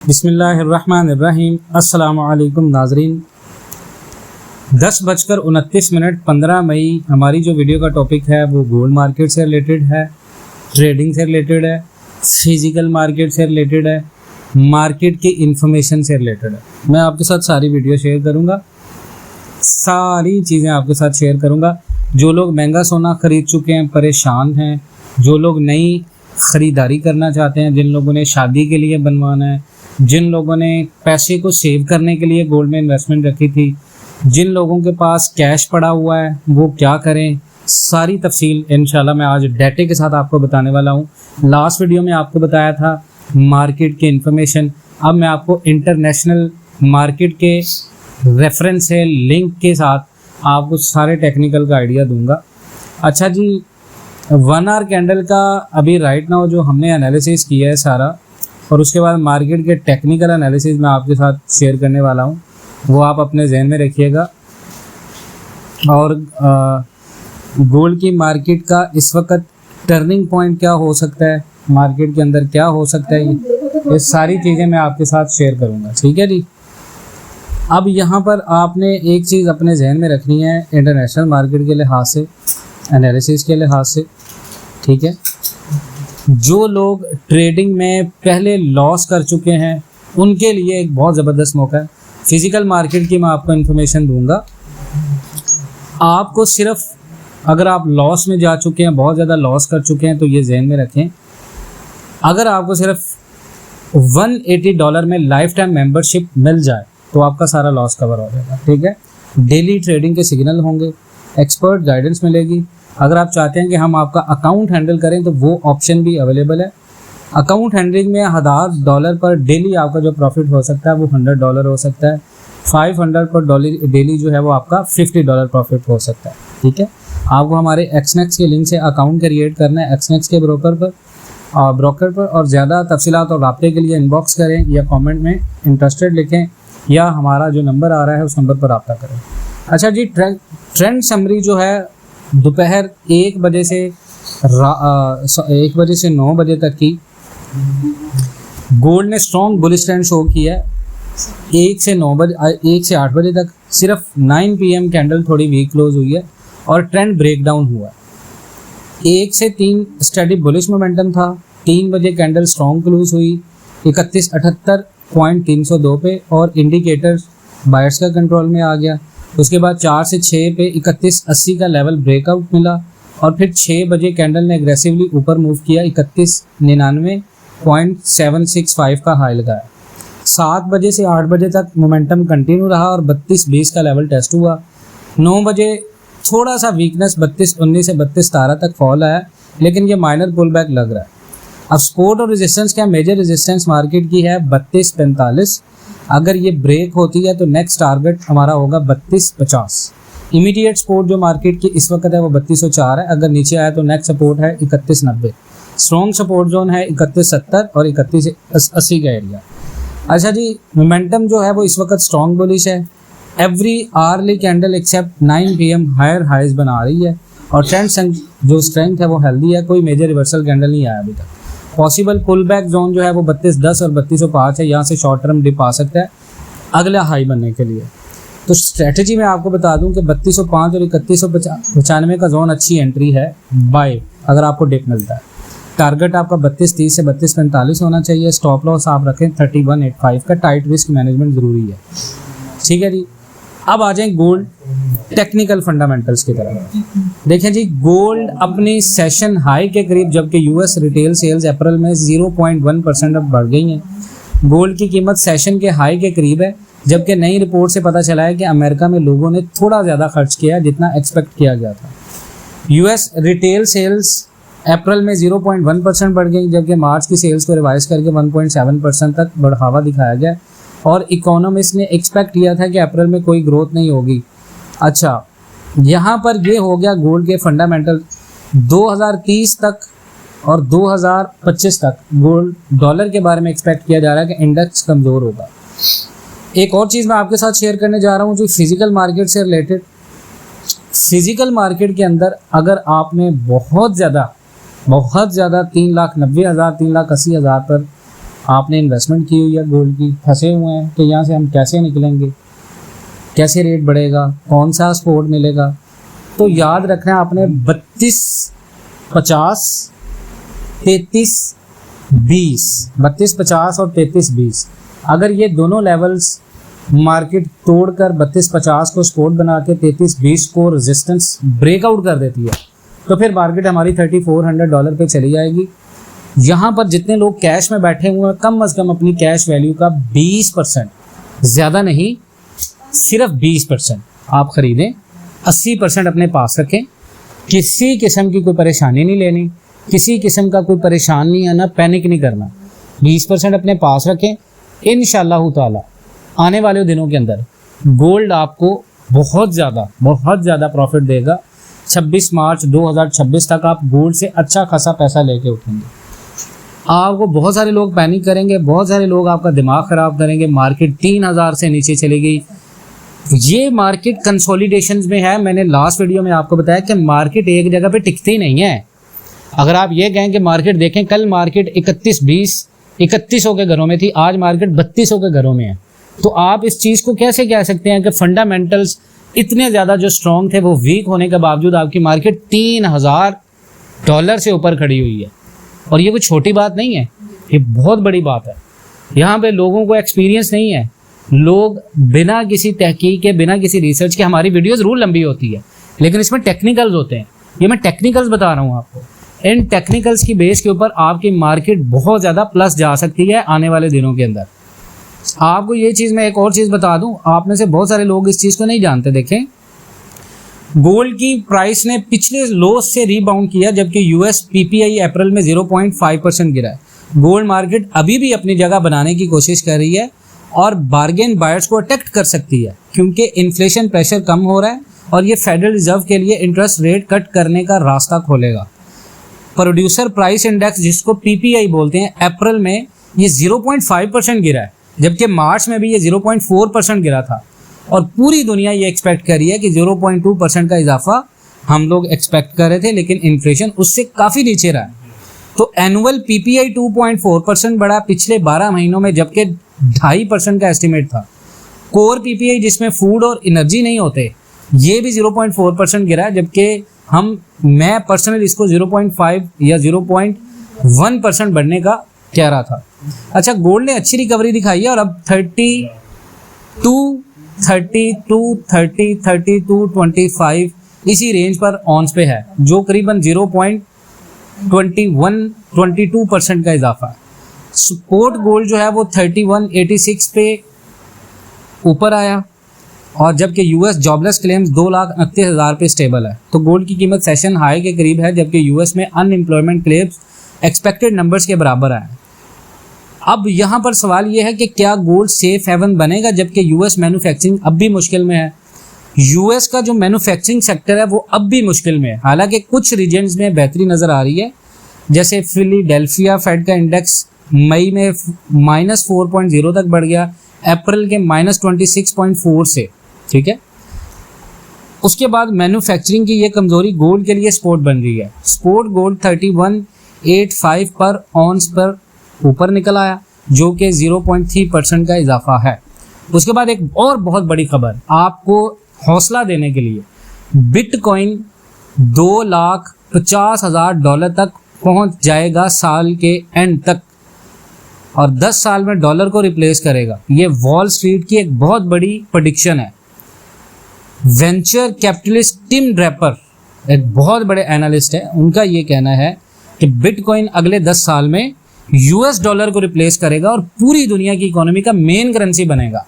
बिस्मिल्लाहिर्रहमानिर्रहीम। अस्सलामु अलैकुम नाजरीन। 10:29 15 मई हमारी जो वीडियो का टॉपिक है वो गोल्ड मार्केट से रिलेटेड है, ट्रेडिंग से रिलेटेड है, फिजिकल मार्केट से रिलेटेड है, मार्केट की इंफॉर्मेशन से रिलेटेड है। मैं आपके साथ सारी वीडियो शेयर करूंगा, सारी चीज़ें आपके साथ शेयर करूंगा। जो लोग महंगा सोना ख़रीद चुके हैं, परेशान हैं, जो लोग नई ख़रीदारी करना चाहते हैं, जिन लोगों ने शादी के लिए बनवाना है, जिन लोगों ने पैसे को सेव करने के लिए गोल्ड में इन्वेस्टमेंट रखी थी, जिन लोगों के पास कैश पड़ा हुआ है वो क्या करें, सारी तफसील इंशाल्लाह मैं आज डेटे के साथ आपको बताने वाला हूँ। लास्ट वीडियो में आपको बताया था मार्केट की इन्फॉर्मेशन, अब मैं आपको इंटरनेशनल मार्केट के रेफरेंस से लिंक के साथ आपको सारे टेक्निकल का आइडिया दूंगा। अच्छा जी, 1 आवर कैंडल का अभी राइट नाउ जो हमने एनालिसिस किया है सारा, और उसके बाद मार्केट के टेक्निकल एनालिसिस मैं आपके साथ शेयर करने वाला हूँ, वो आप अपने जहन में रखिएगा। और गोल्ड की मार्केट का इस वक्त टर्निंग पॉइंट क्या हो सकता है, मार्केट के अंदर क्या हो सकता है, ये सारी चीज़ें मैं आपके साथ शेयर करूँगा। ठीक है जी। अब यहाँ पर आपने एक चीज़ अपने जहन में रखनी है इंटरनेशनल मार्केट के लिहाज से, एनालिसिस के लिहाज से। ठीक है, जो लोग ट्रेडिंग में पहले लॉस कर चुके हैं उनके लिए एक बहुत ज़बरदस्त मौका है। फिज़िकल मार्केट की मैं आपको इन्फॉर्मेशन दूंगा। आपको सिर्फ अगर आप लॉस में जा चुके हैं, बहुत ज़्यादा लॉस कर चुके हैं, तो ये जहन में रखें, अगर आपको सिर्फ $180 में लाइफ टाइम मेंबरशिप मिल जाए तो आपका सारा लॉस कवर हो जाएगा। ठीक है, डेली ट्रेडिंग के सिग्नल होंगे, एक्सपर्ट गाइडेंस मिलेगी। अगर आप चाहते हैं कि हम आपका अकाउंट हैंडल करें तो वो ऑप्शन भी अवेलेबल है। अकाउंट हैंडलिंग में $1000 पर डेली आपका जो प्रॉफिट हो सकता है वो $100 हो सकता है। 500 पर डेली जो है वो आपका $50 प्रॉफिट हो सकता है। ठीक है, आपको हमारे एक्सनेक्स के लिंक से अकाउंट क्रिएट करना है, एक्सनेक्स के ब्रोकर पर। और ज़्यादा तफसीलात और राब्ते के लिए इनबॉक्स करें या कॉमेंट में इंटरेस्टेड लिखें, या हमारा जो नंबर आ रहा है उस नंबर पर रब्ता करें। अच्छा जी, ट्रेंड समरी जो है दोपहर 1 बजे से 9 बजे तक की गोल्ड ने स्ट्रॉन्ग बुलिश ट्रेंड शो किया है। 1 से 8 बजे तक सिर्फ 9 PM कैंडल थोड़ी वीक क्लोज हुई है और ट्रेंड ब्रेकडाउन हुआ है। 1 से 3 स्टडी बुलिश मोमेंटम था। 3 बजे कैंडल स्ट्रॉन्ग क्लोज हुई 3178.302 पे और इंडिकेटर बायर्स का कंट्रोल में आ गया। उसके बाद 4 से 6 पे 3180 का लेवल ब्रेकआउट मिला और फिर 6 बजे कैंडल ने एग्रेसिवली ऊपर मूव किया, 3199.765 का हाई लगाया। 7 बजे से 8 बजे तक मोमेंटम कंटिन्यू रहा और 3220 का लेवल टेस्ट हुआ। 9 बजे थोड़ा सा वीकनेस 3219 से 3217 तक फॉल आया, लेकिन ये माइनर पुल बैक लग रहा है। अब सपोर्ट और रेजिस्टेंस क्या, मेजर रेजिस्टेंस मार्केट की है 3245। अगर ये ब्रेक होती है तो नेक्स्ट टारगेट हमारा होगा 3250। इमीडिएट सपोर्ट जो मार्केट की इस वक्त है वो 3204 है। अगर नीचे आया तो नेक्स्ट सपोर्ट है 3190। स्ट्रॉन्ग सपोर्ट जोन है 3170 और 3180 का एरिया। अच्छा जी, मोमेंटम जो है वो इस वक्त स्ट्रॉन्ग बुलिश है। Every early candle except 9 PM higher highs बना रही है और ट्रेंड जो स्ट्रेंथ है वो हेल्दी है। कोई मेजर रिवर्सल कैंडल नहीं आया अभी तक। पॉसिबल पुल बैक जोन जो है वो 3210 और 3205 है, यहाँ से शॉर्ट टर्म डिप आ सकता है अगला हाई बनने के लिए। तो स्ट्रेटजी में आपको बता दूं कि 3205 और 3195 का जोन अच्छी एंट्री है बाय, अगर आपको डिप मिलता है। टारगेट आपका 3230 से 3245 होना चाहिए। स्टॉप लॉस आप रखें 3185 का। टाइट रिस्क मैनेजमेंट ज़रूरी है। ठीक है जी, अब आ जाएं गोल्ड टेक्निकल फंडामेंटल्स की तरफ। देखें जी, गोल्ड अपनी सेशन हाई के करीब, जबकि यूएस रिटेल सेल्स अप्रैल में 0.1% अब बढ़ गई हैं। गोल्ड की कीमत सेशन के हाई के करीब है, जबकि नई रिपोर्ट से पता चला है कि अमेरिका में लोगों ने थोड़ा ज़्यादा खर्च किया है जितना एक्सपेक्ट किया गया था। यूएस रिटेल सेल्स अप्रैल में 0.1% बढ़ गई, जबकि मार्च की सेल्स को रिवाइज करके 1.7% तक बढ़ावा दिखाया गया और इकोनॉमिस्ट ने एक्सपेक्ट किया था कि अप्रैल में कोई ग्रोथ नहीं होगी। अच्छा, यहाँ पर ये हो गया गोल्ड के फंडामेंटल। 2030 तक और 2025 तक गोल्ड डॉलर के बारे में एक्सपेक्ट किया जा रहा है कि इंडेक्स कमज़ोर होगा। एक और चीज़ मैं आपके साथ शेयर करने जा रहा हूँ जो फिज़िकल मार्केट से रिलेटेड। फिज़िकल मार्केट के अंदर अगर आपने बहुत ज़्यादा 3,90,000 3,80,000 पर आपने इन्वेस्टमेंट की हुई है गोल्ड की, फंसे हुए हैं कि यहाँ से हम कैसे निकलेंगे, कैसे रेट बढ़ेगा, कौन सा सपोर्ट मिलेगा, तो याद रखना है आपने 32-50, 33-20, 32-50 और 33-20, अगर ये दोनों लेवल्स मार्केट तोड़कर 32-50 को सपोर्ट बना के 33-20 को रेजिस्टेंस ब्रेकआउट कर देती है तो फिर मार्केट हमारी $3400 पे चली जाएगी। यहाँ पर जितने लोग कैश में बैठे हुए हैं कम से कम अपनी कैश वैल्यू का 20%, ज़्यादा नहीं, सिर्फ 20% आप खरीदें, 80% अपने पास रखें। किसी किस्म की कोई परेशानी नहीं लेनी, किसी किस्म का कोई परेशान नहीं आना, पैनिक नहीं करना, 20% अपने पास रखें। इंशाअल्लाह ताला आने वाले दिनों के अंदर गोल्ड आपको बहुत ज़्यादा प्रॉफिट देगा। 26 मार्च 2026 तक आप गोल्ड से अच्छा खासा पैसा लेके उठेंगे। आपको बहुत सारे लोग पैनिक करेंगे, बहुत सारे लोग आपका दिमाग ख़राब करेंगे, मार्केट 3000 से नीचे चली गई। ये मार्केट कंसोलिडेशन में है। मैंने लास्ट वीडियो में आपको बताया कि मार्केट एक जगह पे टिकती नहीं है। अगर आप ये कहें कि मार्केट देखें, कल मार्केट 3100 के घरों में थी, आज मार्केट 3200 के घरों में है, तो आप इस चीज़ को कैसे कह सकते हैं कि फंडामेंटल्स इतने ज़्यादा जो स्ट्रॉन्ग थे वो वीक होने के बावजूद आपकी मार्केट $3000 से ऊपर खड़ी हुई है। और ये कोई छोटी बात नहीं है, ये बहुत बड़ी बात है। यहाँ पे लोगों को एक्सपीरियंस नहीं है, लोग बिना किसी तहकीक के, बिना किसी रिसर्च के, हमारी वीडियोस रूल लंबी होती है लेकिन इसमें टेक्निकल्स होते हैं। ये मैं टेक्निकल्स बता रहा हूँ आपको। इन टेक्निकल्स की बेस के ऊपर आपकी मार्केट बहुत ज़्यादा प्लस जा सकती है आने वाले दिनों के अंदर। आपको ये चीज़ मैं एक और चीज़ बता दूं, आप में से बहुत सारे लोग इस चीज़ को नहीं जानते। देखें, गोल्ड की प्राइस ने पिछले लोस से रीबाउंड किया, जबकि यूएस पीपीआई अप्रैल में 0.5% गिरा है। गोल्ड मार्केट अभी भी अपनी जगह बनाने की कोशिश कर रही है और बार्गेन बायर्स को अट्रैक्ट कर सकती है, क्योंकि इन्फ्लेशन प्रेशर कम हो रहा है और ये फेडरल रिजर्व के लिए इंटरेस्ट रेट कट करने का रास्ता खोलेगा। प्रोड्यूसर प्राइस इंडेक्स, जिसको पीपीआई बोलते हैं, अप्रैल में ये 0.5% गिरा है, जबकि मार्च में भी ये 0.4% गिरा था। और पूरी दुनिया ये एक्सपेक्ट कर रही है कि 0.2% का इजाफा हम लोग एक्सपेक्ट कर रहे थे, लेकिन इन्फ्लेशन उससे काफ़ी नीचे रहा है। तो एनुअल पीपीआई 2.4% बढ़ा पिछले 12 महीनों में, जबकि 2.5% का एस्टिमेट था। कोर पीपीआई, जिसमें फूड और एनर्जी नहीं होते, ये भी 0.4% गिरा, जबकि मैं पर्सनली इसको 0.5 या 0.1% बढ़ने का कह रहा था। अच्छा, गोल्ड ने अच्छी रिकवरी दिखाई है और अब 32 इसी रेंज पर ऑन्स पे है, जो करीबन 0.22% का इजाफा है। सपोर्ट गोल्ड जो है वो 3186 पे ऊपर आया, और जबकि यूएस जॉबलेस क्लेम्स 2,29,000 पे स्टेबल है। तो गोल्ड की कीमत सेशन हाई के करीब है, जबकि यूएस में अनएम्प्लॉयमेंट क्लेम्स एक्सपेक्टेड नंबर्स के बराबर है। अब यहाँ पर सवाल ये है कि क्या गोल्ड सेफ हेवन बनेगा, जबकि यूएस मैन्युफैक्चरिंग अब भी मुश्किल में है। यूएस का जो मैन्युफैक्चरिंग सेक्टर है वो अब भी मुश्किल में है, हालांकि कुछ रीजन्स में बेहतरी नज़र आ रही है। जैसे फिलाडेल्फिया फेड का इंडेक्स मई में -4.0 तक बढ़ गया, अप्रैल के -26.4 से, ठीक है। उसके बाद मैन्युफैक्चरिंग की ये कमज़ोरी गोल्ड के लिए सपोर्ट बन रही है। सपोर्ट गोल्ड 3185 पर ऑन्स पर ऊपर निकल आया, जो कि 0.3% का इजाफा है। उसके बाद एक और बहुत बड़ी खबर आपको हौसला देने के लिए, बिटकॉइन $2,50,000 तक पहुंच जाएगा साल के एंड तक, और 10 साल में डॉलर को रिप्लेस करेगा। ये वॉल स्ट्रीट की एक बहुत बड़ी प्रेडिक्शन है। वेंचर कैपिटलिस्ट टिम ड्रैपर एक बहुत बड़े एनालिस्ट है, उनका ये कहना है कि बिटकॉइन अगले 10 साल में यूएस डॉलर को रिप्लेस करेगा और पूरी दुनिया की इकोनॉमी का मेन करेंसी बनेगा।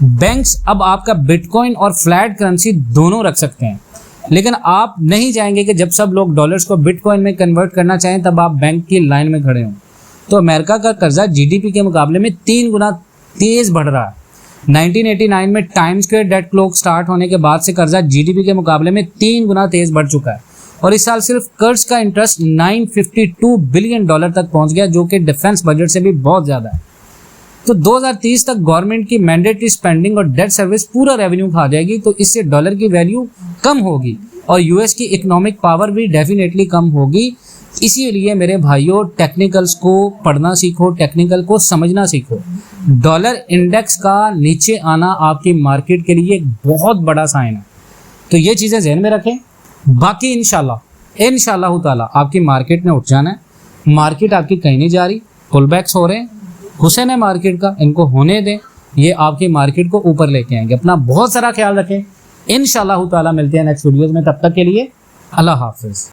बैंक्स अब आपका बिटकॉइन और फ्लैट करेंसी दोनों रख सकते हैं, लेकिन आप नहीं चाहेंगे कि जब सब लोग डॉलर्स को बिटकॉइन में कन्वर्ट करना चाहें तब आप बैंक की लाइन में खड़े हों। तो अमेरिका का कर्जा जीडीपी के मुकाबले में 3 गुना तेज बढ़ रहा है। 1989 में time square that clock start होने के बाद से कर्जा जीडीपी के मुकाबले में 3 गुना तेज बढ़ चुका है, और इस साल सिर्फ कर्ज का इंटरेस्ट $952 बिलियन तक पहुंच गया, जो कि डिफेंस बजट से भी बहुत ज़्यादा है। तो 2030 तक गवर्नमेंट की मैंडेटरी स्पेंडिंग और डेट सर्विस पूरा रेवेन्यू खा जाएगी, तो इससे डॉलर की वैल्यू कम होगी और यूएस की इकोनॉमिक पावर भी डेफिनेटली कम होगी। इसीलिए मेरे भाइयों टेक्निकल्स को पढ़ना सीखो, टेक्निकल को समझना सीखो। डॉलर इंडेक्स का नीचे आना आपकी मार्केट के लिए एक बहुत बड़ा साइन है, तो ये चीज़ें ज़हन में रखें। बाकी इंशाल्लाह ताला आपकी मार्केट ने उठ जाना है। मार्केट आपकी कहीं नहीं जा रही, पुल बैक्स हो रहे हैं, हुसैन है मार्केट का, इनको होने दें, ये आपकी मार्केट को ऊपर लेके आएंगे। अपना बहुत सारा ख्याल रखें। इंशाल्लाह ताला मिलते हैं नेक्स्ट वीडियोज़ में, तब तक के लिए अल्लाह हाफिज़।